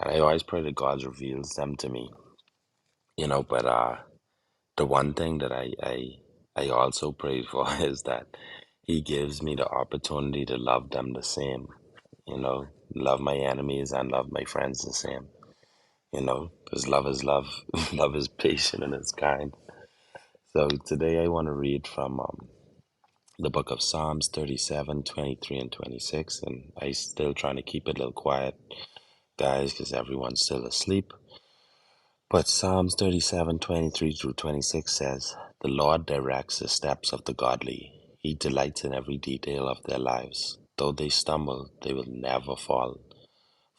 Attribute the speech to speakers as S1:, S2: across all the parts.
S1: And I always pray that God reveals them to me, but the one thing that I also pray for is that He gives me the opportunity to love them the same, love my enemies and love my friends the same, because love is love, love is patient and it's kind. So today I want to read from the book of Psalms 37, 23, and 26, and I still trying to keep it a little quiet, guys, because everyone's still asleep. But Psalms 37, 23 through 26 says, "The Lord directs the steps of the godly. He delights in every detail of their lives. Though they stumble, they will never fall,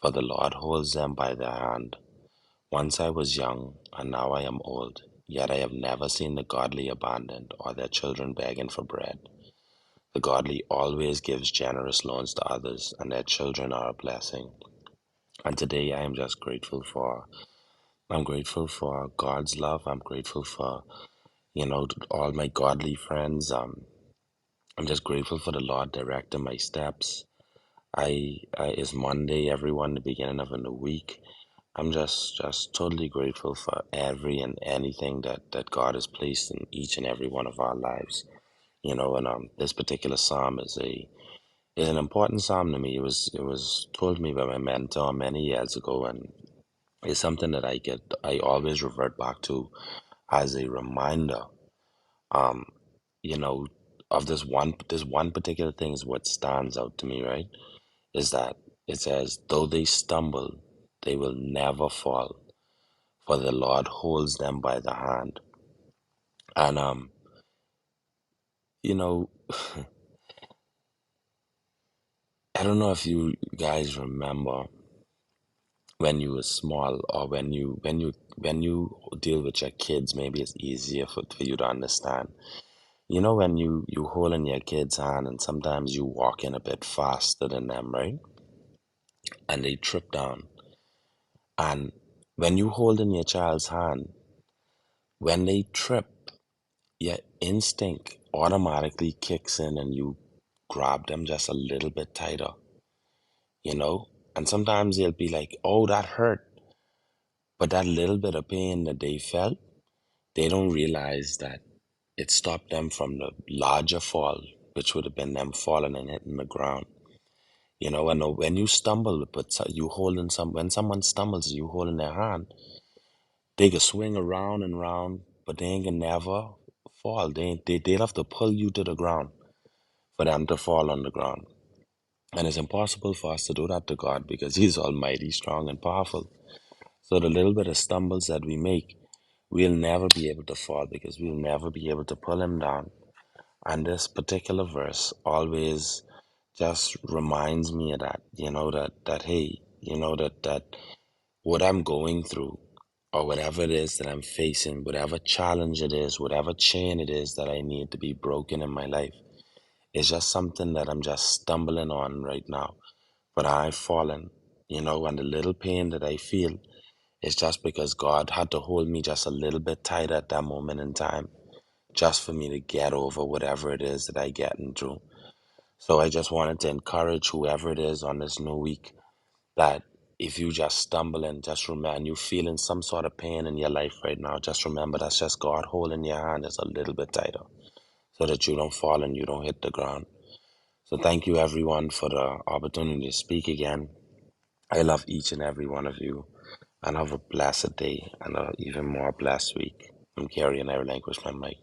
S1: for the Lord holds them by their hand. Once I was young, and now I am old, yet I have never seen the godly abandoned or their children begging for bread. The godly always gives generous loans to others, and their children are a blessing." And today I'm grateful for God's love. I'm grateful for, all my godly friends. I'm just grateful for the Lord directing my steps. It's Monday, everyone, the beginning of a new week. I'm just totally grateful for every and anything that God has placed in each and every one of our lives. And this particular psalm is an important psalm to me. It was told me by my mentor many years ago, and it's something that I always revert back to as a reminder, um, you know, of this one particular thing is what stands out to me, right? Is that it says, "Though they stumble, they will never fall, for the Lord holds them by the hand." And you know, I don't know if you guys remember when you were small, or when you deal with your kids, maybe it's easier for you to understand. When you hold in your kid's hand and sometimes you walk in a bit faster than them, right? And they trip down. And when you hold in your child's hand, when they trip, your instinct automatically kicks in and you grab them just a little bit tighter, you know? And sometimes they'll be like, "Oh, that hurt." But that little bit of pain that they felt, they don't realize that it stopped them from the larger fall, which would have been them falling and hitting the ground. When you stumble, but you holding when someone stumbles, you holding their hand, they can swing around and round, but they ain't gonna never fall. They'll have to pull you to the ground for them to fall on the ground. And it's impossible for us to do that to God because He's almighty, strong, and powerful. So the little bit of stumbles that we make, we'll never be able to fall because we'll never be able to pull Him down. And this particular verse always just reminds me of that, that hey, that what I'm going through, or whatever it is that I'm facing, whatever challenge it is, whatever chain it is that I need to be broken in my life, it's just something that I'm just stumbling on right now. But I've fallen, and the little pain that I feel is just because God had to hold me just a little bit tighter at that moment in time, just for me to get over whatever it is that I getting through. So I just wanted to encourage whoever it is on this new week that if you just stumble and just remember, and you feeling some sort of pain in your life right now, just remember that's just God holding your hand just a little bit tighter so that you don't fall and you don't hit the ground. So thank you everyone for the opportunity to speak again. I love each and every one of you, and have a blessed day and an even more blessed week. I'm Gary and I relinquish my mic.